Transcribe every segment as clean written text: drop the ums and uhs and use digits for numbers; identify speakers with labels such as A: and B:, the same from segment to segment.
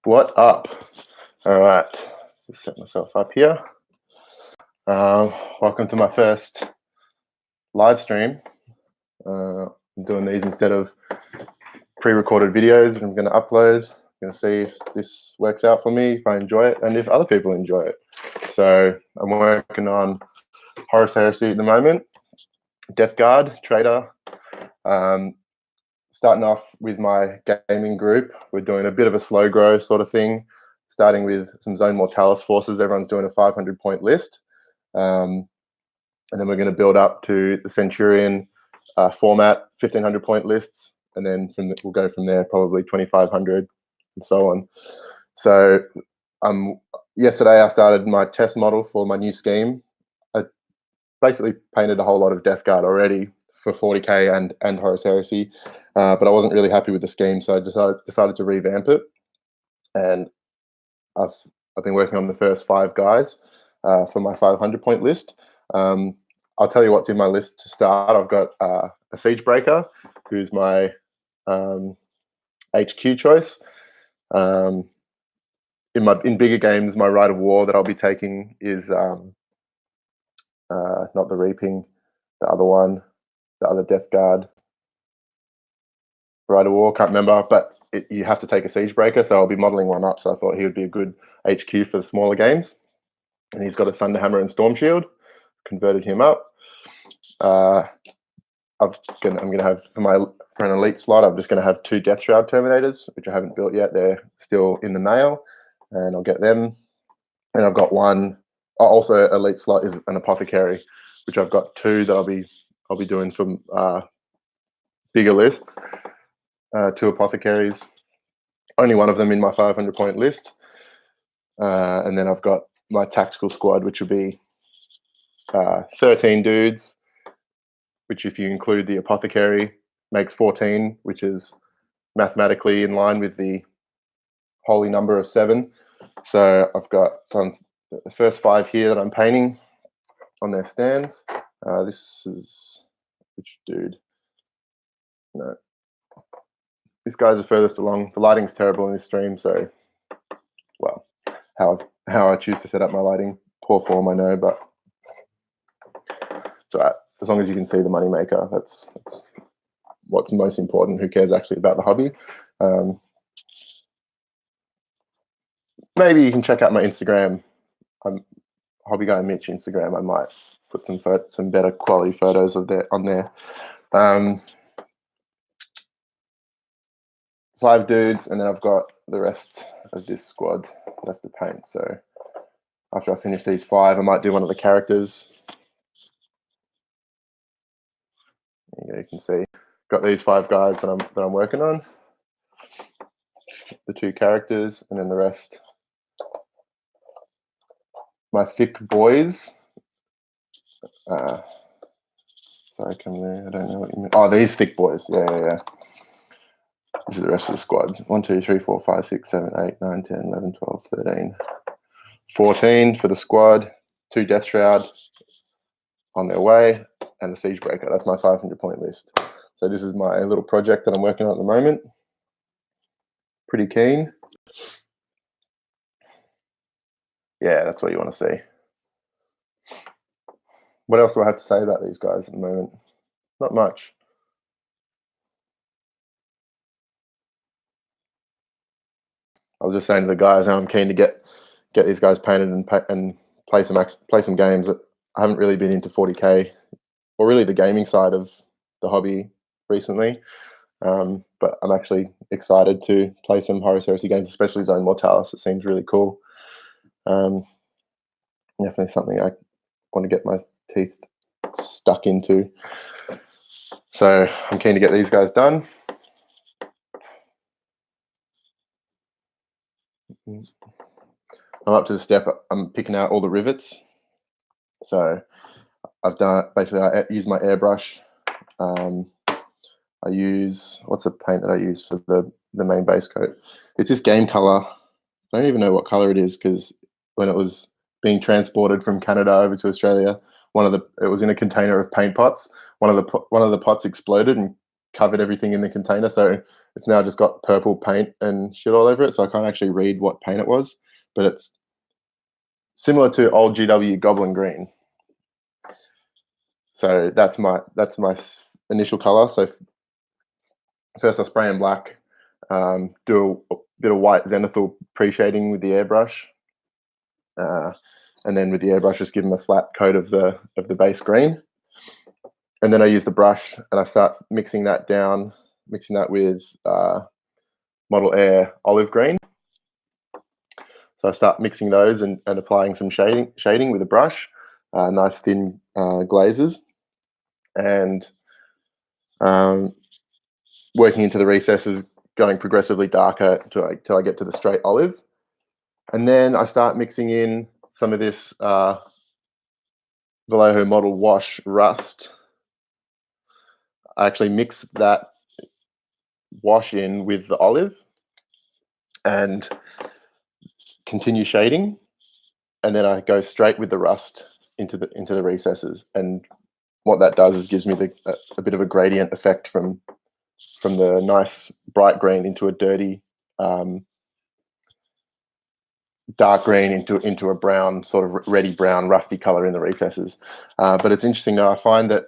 A: What up? All right, just set myself up here. Welcome to my first live stream. I'm doing these instead of pre-recorded videos, which I'm going to upload. I'm going to see if this works out for me, if I enjoy it, and if other people enjoy it. So I'm working on Horus Heresy at the moment, Death Guard, Trader. Starting off with my gaming group, we're doing a bit of a slow grow sort of thing, starting with some Zone Mortalis forces. Everyone's doing a 500-point list. And then we're going to build up to the Centurion format, 1,500-point lists, and then we'll go from there, probably 2,500 and so on. So yesterday I started my test model for my new scheme. I basically painted a whole lot of Death Guard already for 40k and Horus Heresy, but I wasn't really happy with the scheme, so I decided to revamp it. And I've been working on the first 5 guys for my 500-point list. I'll tell you what's in my list to start. I've got a Siege Breaker, who's my HQ choice. In bigger games, my Rite of War that I'll be taking is not the Reaping, the other one, the other Death Guard. Rite of War, can't remember, but you have to take a Siege Breaker, so I'll be modeling one up. So I thought he would be a good HQ for the smaller games. And he's got a Thunderhammer and Storm Shield. Converted him up. I'm going to have for an elite slot. I'm just going to have 2 Death Shroud Terminators, which I haven't built yet. They're still in the mail, and I'll get them. And I've got one. Also, elite slot is an Apothecary, which I've got 2 that I'll be doing some bigger lists. 2 Apothecaries. Only one of them in my 500-point list. And then I've got my tactical squad, which will be 13 dudes, which if you include the Apothecary makes 14, which is mathematically in line with the holy number of 7. So I've got the first 5 here that I'm painting on their stands. This is which dude? No, this guy's the furthest along. The lighting's terrible in this stream, so well, how I choose to set up my lighting, poor form, I know, but it's all right. As long as you can see the moneymaker, that's what's most important. Who cares actually about the hobby? Maybe you can check out my Instagram. I'm Hobby Guy Mitch Instagram. I might put some better quality photos on there. 5 dudes, and then I've got the rest of this squad left to paint. So after I finish these 5, I might do one of the characters. You can see, got these 5 guys that I'm working on. The 2 characters, and then the rest. My thick boys. Sorry, come there. I don't know what you mean. Oh, these thick boys. Yeah. This is the rest of the squad. 1, 2, 3, 4, 5, 6, 7, 8, 9, 10, 11, 12, 13, 14 for the squad. 2 Death Shroud on their way, and the Siege Breaker. That's my 500-point list. So this is my little project that I'm working on at the moment. Pretty keen. Yeah, that's what you want to see. What else do I have to say about these guys at the moment? Not much. I was just saying to the guys how I'm keen to get these guys painted and play some games. That I haven't really been into 40k or really the gaming side of the hobby recently, but I'm actually excited to play some Horus Heresy games, especially Zone Mortalis. It seems really cool. Definitely something I want to get my teeth stuck into. So I'm keen to get these guys done. I'm up to the step. I'm picking out all the rivets. So I've done basically. I use my airbrush. I use what's the paint that I use for the main base coat? It's this game color. I don't even know what color it is because when it was being transported from Canada over to Australia, it was in a container of paint pots. One of the pots exploded and covered everything in the container, so it's now just got purple paint and shit all over it, so I can't actually read what paint it was, but it's similar to old GW Goblin Green. So that's my initial color. So first I spray in black, do a bit of white zenithal pre-shading with the airbrush, and then with the airbrush just give them a flat coat of the base green. And then I use the brush and I start mixing that with Model Air olive green. So I start mixing those and applying some shading with a brush, nice thin glazes, and working into the recesses, going progressively darker till I get to the straight olive. And then I start mixing in some of this Vallejo Model Wash Rust. I actually mix that wash in with the olive and continue shading, and then I go straight with the rust into the recesses. And what that does is gives me a bit of a gradient effect from the nice bright green into a dirty dark green into a brown, sort of reddy brown, rusty color in the recesses. But it's interesting though, I find that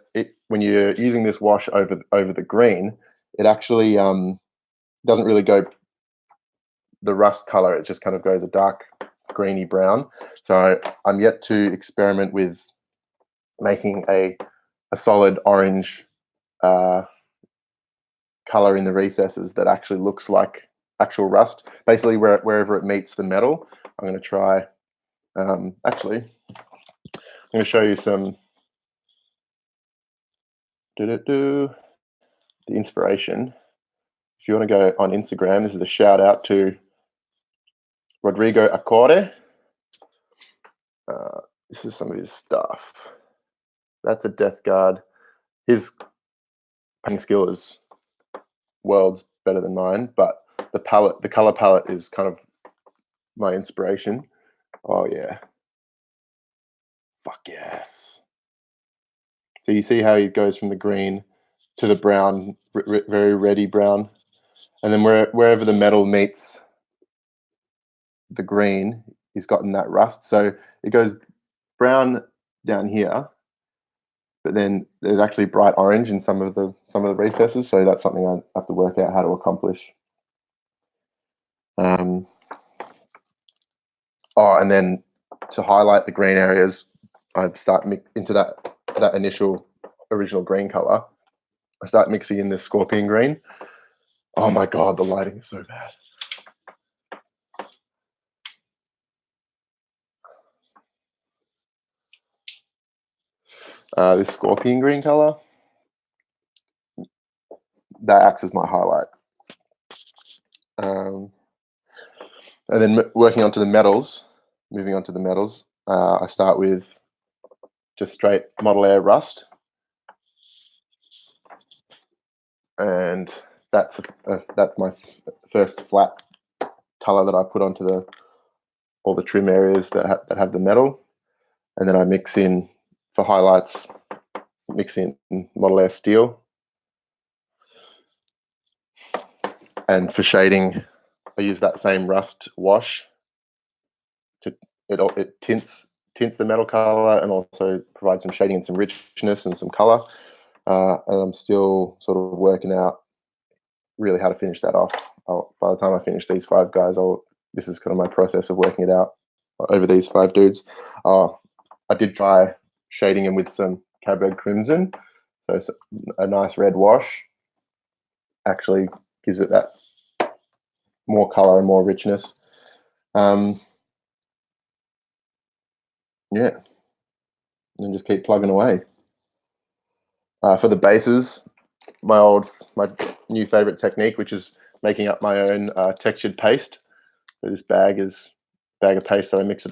A: when you're using this wash over the green, it actually doesn't really go the rust color. It just kind of goes a dark greeny brown. So I'm yet to experiment with making a solid orange color in the recesses that actually looks like actual rust. Basically, wherever it meets the metal, I'm going to try. Actually, I'm going to show you some. The inspiration. If you want to go on Instagram, this is a shout out to Rodrigo Acorde. This is some of his stuff. That's a Death Guard. His painting skill is worlds better than mine, but the color palette is kind of my inspiration. Oh yeah. Fuck yes. So you see how he goes from the green to the brown, very reddy brown, and then wherever the metal meets the green, he's gotten that rust. So it goes brown down here, but then there's actually bright orange in some of the recesses. So that's something I have to work out how to accomplish. And then to highlight the green areas, I start into that original green color. I start mixing in this scorpion green. Oh my god, the lighting is so bad. This scorpion green color, that acts as my highlight. And then moving on to the metals, I start with just straight Model Air Rust. And that's my first flat color that I put onto all the trim areas that have the metal. And then I mix in, for highlights, mix in Model Air Steel. And for shading, I use that same rust wash. It tints the metal color and also provides some shading and some richness and some color. And I'm still sort of working out really how to finish that off. By the time I finish these 5 guys, this is kind of my process of working it out over these 5 dudes. I did try shading them with some Cabernet Crimson, so a nice red wash actually gives it that more color and more richness. Yeah, and just keep plugging away. For the bases, my new favorite technique, which is making up my own textured paste. So this bag of paste that I mixed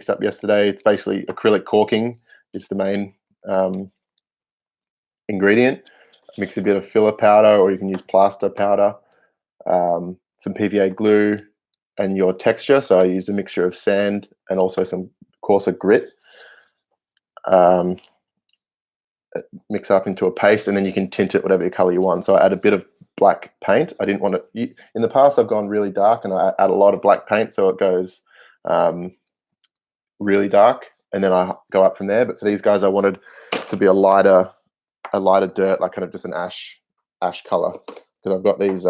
A: up yesterday. It's basically acrylic caulking is the main ingredient. Mix a bit of filler powder, or you can use plaster powder, some PVA glue, and your texture. So I used a mixture of sand and also some coarser grit. And mix up into a paste, and then you can tint it whatever color you want. So I add a bit of black paint. I didn't want to. In the past, I've gone really dark, and I add a lot of black paint, so it goes really dark, and then I go up from there. But for these guys, I wanted to be a lighter dirt, like kind of just an ash color, because I've got these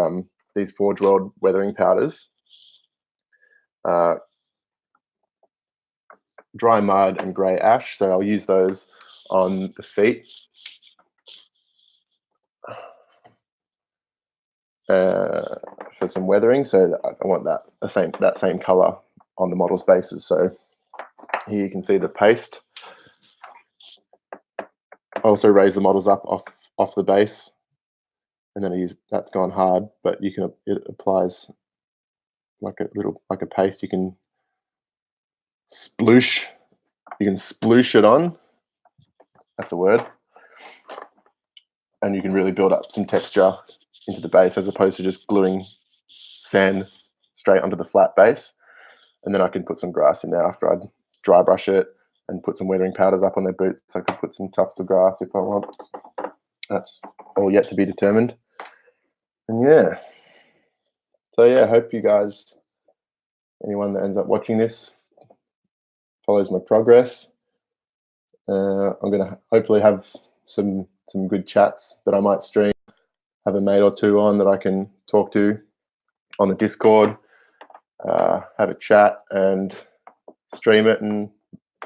A: Forge World weathering powders, dry mud and grey ash. So I'll use those on the feet. For some weathering, so I want that same color on the model's bases. So here you can see the paste. I also raise the models up off the base, and then that's gone hard, but it applies like a paste. You can sploosh it on. That's a word. And you can really build up some texture into the base, as opposed to just gluing sand straight onto the flat base. And then I can put some grass in there after I'd dry brush it and put some weathering powders up on their boots. I could put some tufts of grass if I want. That's all yet to be determined. And yeah. So yeah, I hope you guys, anyone that ends up watching this, follows my progress. I'm going to hopefully have some good chats that I might stream, have a mate or two on that I can talk to on the Discord, have a chat and stream it, and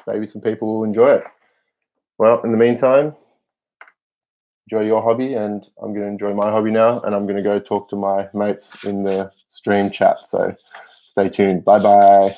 A: maybe some people will enjoy it. Well, in the meantime, enjoy your hobby, and I'm going to enjoy my hobby now, and I'm going to go talk to my mates in the stream chat. So stay tuned. Bye-bye.